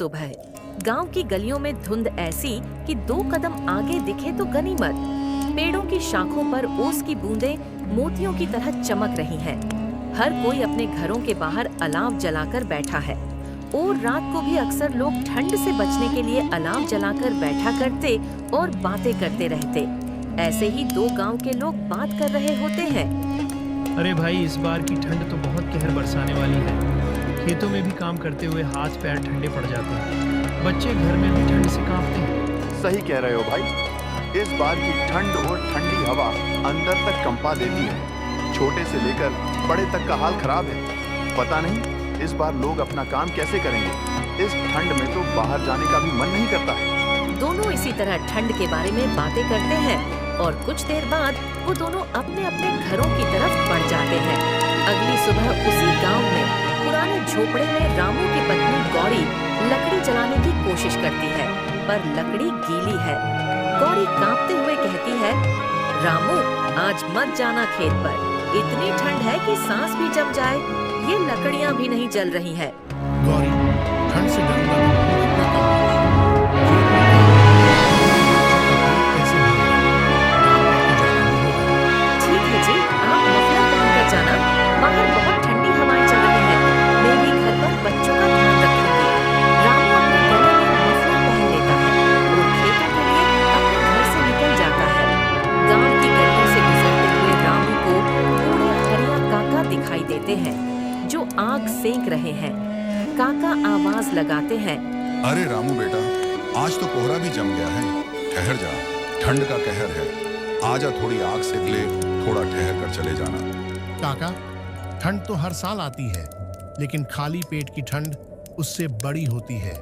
सुबह गांव की गलियों में धुंध ऐसी कि 2 कदम आगे दिखे तो गनीमत। पेड़ों की शाखों पर ओस की बूंदें मोतियों की तरह चमक रही हैं। हर कोई अपने घरों के बाहर अलाव जलाकर बैठा है और रात को भी अक्सर लोग ठंड से बचने के लिए अलाव जलाकर बैठा करते और बातें करते रहते। ऐसे ही 2 गांव के लोग बात कर रहे होते हैं। अरे भाई, इस बार की ठंड तो बहुत कहर बरसाने वाली है। खेतों में भी काम करते हुए हाथ पैर ठंडे पड़ जाते हैं। बच्चे घर में भी ठंड से कांपते हैं। सही कह रहे हो भाई, इस बार की ठंड और ठंडी हवा अंदर तक कंपा देती है। छोटे से लेकर बड़े तक का हाल खराब है। पता नहीं इस बार लोग अपना काम कैसे करेंगे। इस ठंड में तो बाहर जाने का भी मन नहीं करता है। दोनों इसी तरह ठंड के बारे में बातें करते हैं और कुछ देर बाद वो दोनों अपने अपने घरों की तरफ बढ़ जाते हैं। अगली सुबह उसी गांव में पुराने झोपड़े में रामू की पत्नी गौरी लकड़ी जलाने की कोशिश करती है, पर लकड़ी गीली है। गौरी कांपते हुए कहती है, रामू आज मत जाना खेत पर, इतनी ठंड है कि सांस भी जम जाए। ये लकड़ियां भी नहीं जल रही है। गौरी, ठंड से डरूंगा ठीक है जी, आप मफलर पहनकर जाना। बाहर बहुत ठंडी हवाएं चल रही हैं। मैं भी घर पर बच्चों का ध्यान रखूंगी। रामू अपने गले में मफलर पहन लेता है और खेतों के लिए अपने घर से निकल जाता है। गांव की गलियों से गुजरते हुए रामू को बूढ़े हरिया काका दिखाई देते हैं जो आग सेंक रहे हैं। काका आवाज लगाते हैं, अरे रामू बेटा, आज तो कोहरा भी जम गया है। ठहर जा, ठंड का कहर है। आजा, थोड़ी आग सेक ले, थोड़ा ठहर कर चले जाना। काका, ठंड तो हर साल आती है, लेकिन खाली पेट की ठंड उससे बड़ी होती है।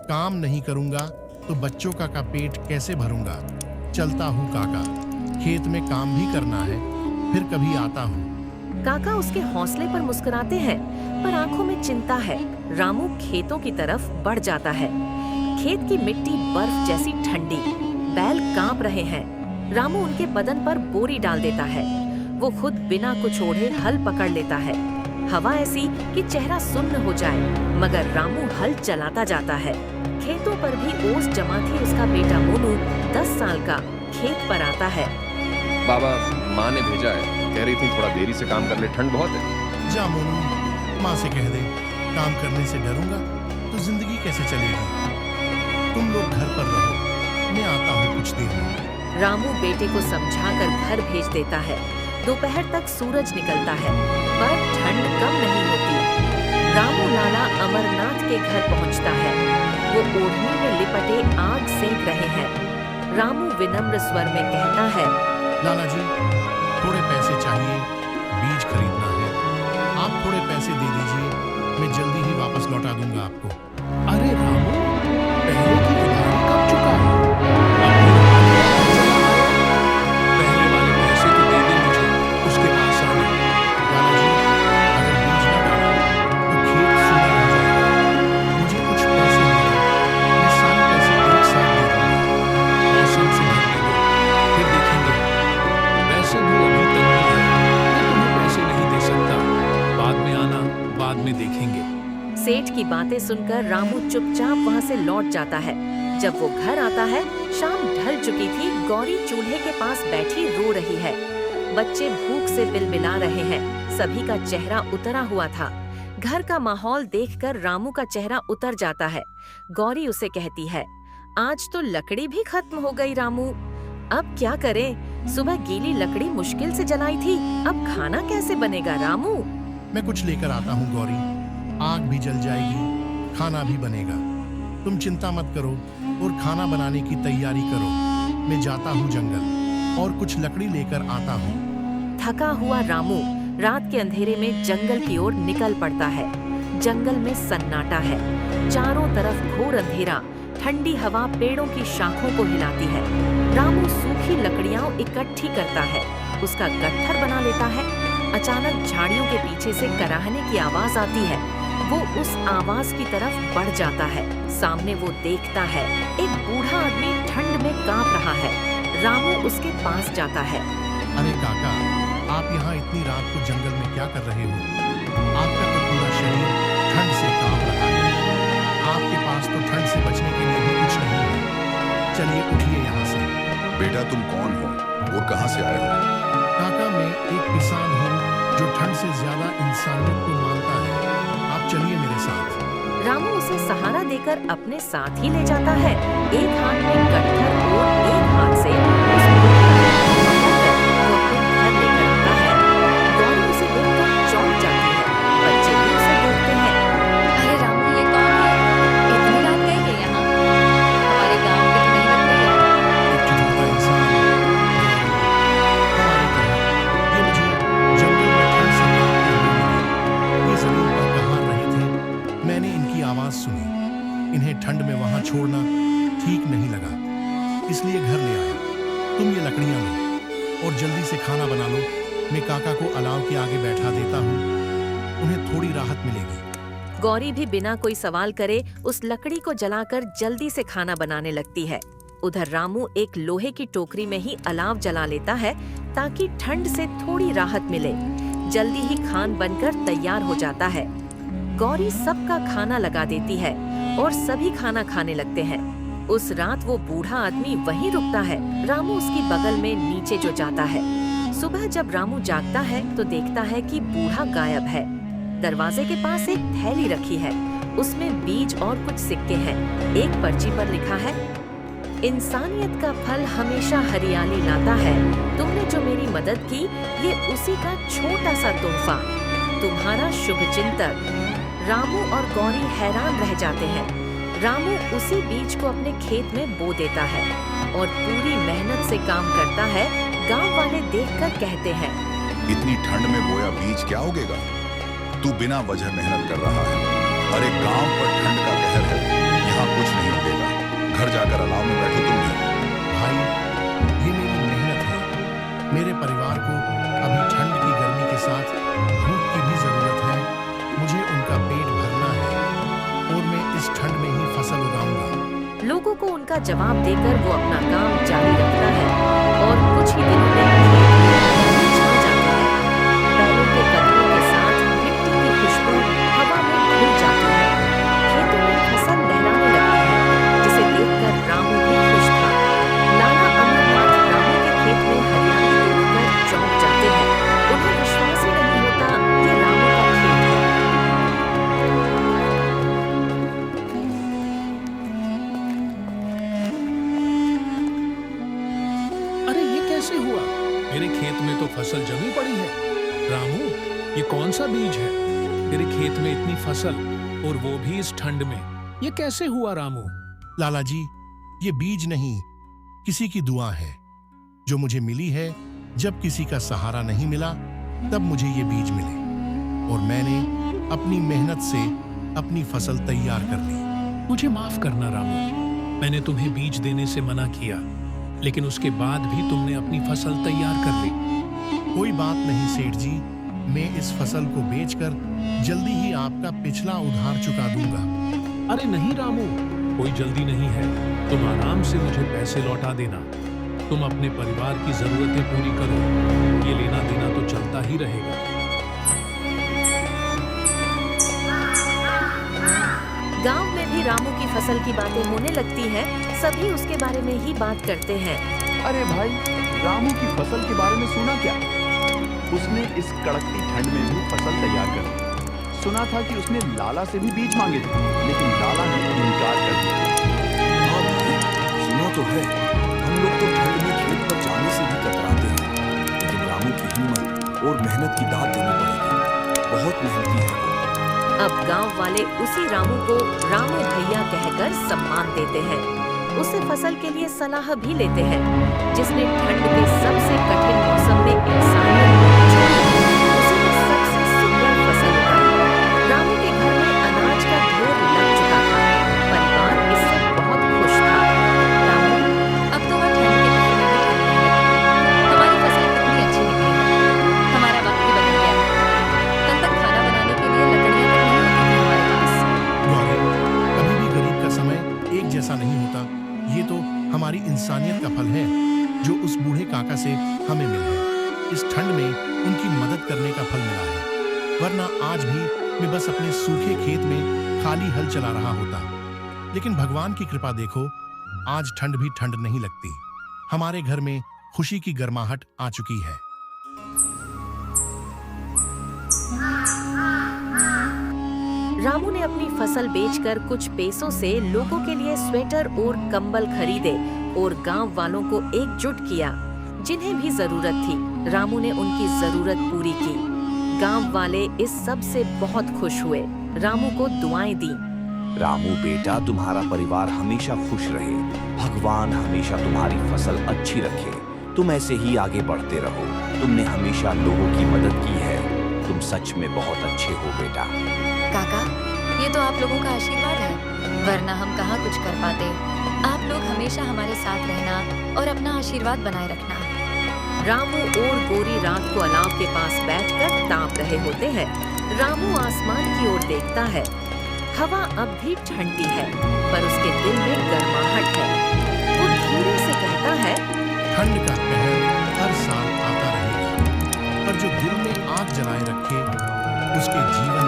काम नहीं करूंगा तो बच्चों का पेट कैसे भरूंगा। चलता हूँ काका, खेत में काम भी करना है, फिर कभी आता हूँ। काका उसके हौसले पर मुस्कुराते हैं, पर आंखों में चिंता है। रामू खेतों की तरफ बढ़ जाता है। खेत की मिट्टी बर्फ जैसी ठंडी, बैल कांप रहे हैं। रामू उनके बदन पर बोरी डाल देता है। वो खुद बिना कुछ ओढ़े हल पकड़ लेता है। हवा ऐसी कि चेहरा सुन्न हो जाए, मगर रामू हल चलाता जाता है। खेतों पर भी ओस जमा थी। उसका बेटा मोनू 10 साल का खेत पर आता है। बाबा, माँ ने भेजा है, कह रही थी थोड़ा देरी से काम कर ले, ठंड बहुत है। जा मोनू, माँ से कह दे, काम करने से डरूंगा तो जिंदगी कैसे चलेगी। तुम लोग घर पर रहो, मैं आता हूँ कुछ देर में। रामू बेटे को समझाकर घर भेज देता है। दोपहर तक सूरज निकलता है, पर ठंड कम नहीं होती। रामू लाला अमरनाथ के घर पहुंचता है। वो ओढ़नी में लिपटे आग सेंक रहे हैं। रामू विनम्र स्वर में कहता है, लाला जी, थोड़े पैसे चाहिए, बीज खरीदना है। आप थोड़े पैसे दे दीजिए, मैं जल्दी ही वापस लौटा दूंगा आपको। अरे रामू, पहले की उधारी कब चुका है? पहले वाले पैसे तो दे दे मुझे, उसके पास आना। लाला जी, अगर बीज न डाला तो खेत सूना हो जाएगा। मुझे कुछ पैसे मिले, मैं सारे पैसे एक साथ दे दूंगा। मौसम सुधरने दो, फिर देखेंगे। वैसे भी अभी तक नहीं है, मैं तुम्हें पैसे नहीं दे सकता। बाद में आना, बाद में देखेंगे। सेठ की बातें सुनकर रामू चुपचाप वहाँ से लौट जाता है। जब वो घर आता है, शाम ढल चुकी थी। गौरी चूल्हे के पास बैठी रो रही है। बच्चे भूख से बिलबिला रहे हैं। सभी का चेहरा उतरा हुआ था। घर का माहौल देखकर रामू का चेहरा उतर जाता है। गौरी उसे कहती है, आज तो लकड़ी भी खत्म हो गई रामू, अब क्या करें। सुबह गीली लकड़ी मुश्किल से जलाई थी, अब खाना कैसे बनेगा रामू। मैं कुछ लेकर आता हूँ गौरी, आग भी जल जाएगी, खाना भी बनेगा। तुम चिंता मत करो और खाना बनाने की तैयारी करो। मैं जाता हूँ जंगल और कुछ लकड़ी लेकर आता हूँ। थका हुआ रामू रात के अंधेरे में जंगल की ओर निकल पड़ता है। जंगल में सन्नाटा है, चारों तरफ घोर अंधेरा। ठंडी हवा पेड़ों की शाखों को हिलाती है। रामू सूखी लकड़ियां इकट्ठी करता है, उसका गट्ठर बना लेता है। अचानक झाड़ियों के पीछे से कराहने की आवाज आती है। वो उस आवाज की तरफ बढ़ जाता है। सामने वो देखता है, एक बूढ़ा आदमी ठंड में कांप रहा है। रामू उसके पास जाता है। अरे काका, आप यहाँ इतनी रात को जंगल में क्या कर रहे हो? आपका तो पूरा शरीर ठंड से कांप रहा है। आपके पास तो चलिए उठिए यहाँ से। बेटा तुम कौन हो और कहाँ से आए हो? काका मैं एक किसान हूँ जो ठंड से ज्यादा इंसानियत को मानता है। आप चलिए मेरे साथ। रामू उसे सहारा देकर अपने साथ ही ले जाता है। एक हाथ में गट्ठर और एक हाथ से उस घर लेकर आता है। गौरी उसे देखकर चौंक जाती है। बच्चे भी उसे देखते हैं। अरे रामू, ये कौन है? इतनी रात गई है यहाँ? हमारे गांव के तो नहीं लग रही है। एक चिढ़ता इंसान हमारी तरह ये मुझे जंगल में ठंड से कांपते हुए मिले। ये जमीन पर कहाँ रहे थे, मैंने इनकी आवाज सुनी। इन्हें ठंड में वहां छोड़ना ठीक नहीं लगा, इसलिए घर ले आया। तुम ये लकड़ियां लो और जल्दी से खाना बना लो। मैं काका को अलाव के आगे बैठा देता हूँ, उन्हें थोड़ी राहत मिलेगी। गौरी भी बिना कोई सवाल करे उस लकड़ी को जलाकर जल्दी से खाना बनाने लगती है। उधर रामू एक लोहे की टोकरी में ही अलाव जला लेता है ताकि ठंड से थोड़ी राहत मिले। जल्दी ही खान बनकर तैयार हो जाता है। गौरी सबका खाना लगा देती है और सभी खाना खाने लगते हैं। उस रात वो बूढ़ा आदमी वहीं रुकता है। रामू उसकी बगल में नीचे जो जाता है। सुबह जब रामू जागता है तो देखता है कि बूढ़ा गायब है। दरवाजे के पास एक थैली रखी है, उसमें बीज और कुछ सिक्के हैं। एक पर्ची पर लिखा है, इंसानियत का फल हमेशा हरियाली लाता है। तुमने जो मेरी मदद की, ये उसी का छोटा सा तोहफा। तुम्हारा शुभ चिंतक। रामू और गौरी हैरान रह जाते हैं। रामू उसी बीज को अपने खेत में बो देता है और पूरी मेहनत से काम करता है। गांव वाले देखकर कहते हैं, इतनी ठंड में बोया बीज क्या उगेगा? तू बिना वजह मेहनत कर रहा है। अरे गांव पर ठंड का कहर है, यहाँ कुछ नहीं उगेगा। घर जाकर अलाव में बैठो तुम भी। भाई, ये मेरी मेहनत है। मेरे परिवार को अभी ठंड की गर्मी के साथ भूख की भी जरूरत है। मुझे उनका पेट भरना है और मैं इस ठंड में ही फसल उगाऊंगा। लोगों को उनका जवाब देकर वो अपना काम जारी रखता है और कुछ ही दिनों में खेत में छा जाता है। बैलों के कदमों के साथ मिट्टी की खुशबू हवा में घुल जाती है। खेतों में फसल लहराने लगती है, जिसे देखकर रामू भी खुश था। लाला अमरनाथ रामू के खेत में हरियाली देखकर चौंक जाते हैं। उन्हें विश्वास ही नहीं होता कि रामू का खेत है। अरे ये कैसे हुआ? मेरे खेत में तो फसल जमी पड़ी है। रामू, ये कौन सा बीज है? तेरे खेत में इतनी फसल और वो भी इस ठंड में, ये कैसे हुआ रामू? लाला जी, ये बीज नहीं, किसी की दुआ है जो मुझे मिली है। जब किसी का सहारा नहीं मिला तब मुझे ये बीज मिले और मैंने अपनी मेहनत से अपनी फसल तैयार कर ली। मुझे माफ करना रामू, मैंने तुम्हें बीज देने से मना किया, लेकिन उसके बाद भी तुमने अपनी फसल तैयार कर ली। कोई बात नहीं सेठ जी, मैं इस फसल को बेचकर जल्दी ही आपका पिछला उधार चुका दूंगा। अरे नहीं रामू, कोई जल्दी नहीं है। तुम आराम से मुझे पैसे लौटा देना। तुम अपने परिवार की जरूरतें पूरी करो, ये लेना देना तो चलता ही रहेगा। गांव में भी रामू की फसल की बातें होने लगती हैं। सभी उसके बारे में ही बात करते हैं। अरे भाई, रामू की फसल के बारे में सुना क्या? उसने इस कड़कती ठंड में भी फसल तैयार कर दी। सुना था कि उसने लाला से भी बीज मांगे थे, लेकिन लाला ने इनकार कर दिया। हाँ भाई, सुना तो है। हम लोग तो ठंड में खेत पर जाने से भी कतराते हैं, लेकिन रामू की हिम्मत और मेहनत की दाद देनी पड़ेगी। बहुत मेहनती है वो। अब गांव वाले उसी रामू को रामू भैया कहकर सम्मान देते हैं। उससे फसल के लिए सलाह भी लेते हैं। जिसने ठंड के सबसे कठिन मौसम में इंसानियत छोड़ी, उसी ने सबसे सुंदर फसल उगाई। रामू के घर में अनाज का ढेर लग चुका था। परिवार इससे बहुत खुश था। रामू, अब तो वह ठंड के कहर में भी ठंड नहीं लगती। हमारी फसल कितनी अच्छी निकली है। हमारा वक्त भी बदल गया है। कल तक खाना बनाने के लिए लकड़ियां तक नहीं होती थी हमारे पास। गौरी, कभी भी गरीब का समय एक जैसा नहीं होता। ये तो हमारी इंसानियत का फल है जो उस बूढ़े काका से हमें मिला है। इस ठंड में उनकी मदद करने का फल मिला है, वरना आज भी मैं बस अपने सूखे खेत में खाली हल चला रहा होता। लेकिन भगवान की कृपा देखो, आज ठंड भी ठंड नहीं लगती। हमारे घर में खुशी की गर्माहट आ चुकी है। रामू ने अपनी फसल बेचकर कुछ पैसों से लोगों के लिए स्वेटर और कंबल खरीदे और गांव वालों को एकजुट किया। जिन्हें भी जरूरत थी, रामू ने उनकी जरूरत पूरी की। गांव वाले इस सब से बहुत खुश हुए। रामू को दुआएं दी। रामू बेटा, तुम्हारा परिवार हमेशा खुश रहे। भगवान हमेशा तुम्हारी फसल अच्छी रखे। तुम ऐसे ही आगे बढ़ते रहो। तुमने हमेशा लोगों की मदद की है। तुम सच में बहुत अच्छे हो बेटा। काका, ये तो आप लोगों का आशीर्वाद है, वरना हम कहाँ कुछ कर पाते। आप लोग हमेशा हमारे साथ रहना और अपना आशीर्वाद बनाए रखना। रामू और गोरी रात को अलाव के पास बैठकर ताप रहे होते हैं। रामू आसमान की ओर देखता है। हवा अब भी ठंडी है, पर उसके दिल में गर्माहट है। वो धीरे से कहता है, ठंड का कहर हर साल आता रहेगा, पर जो दिल में आग जलाए रखे उसके जीवन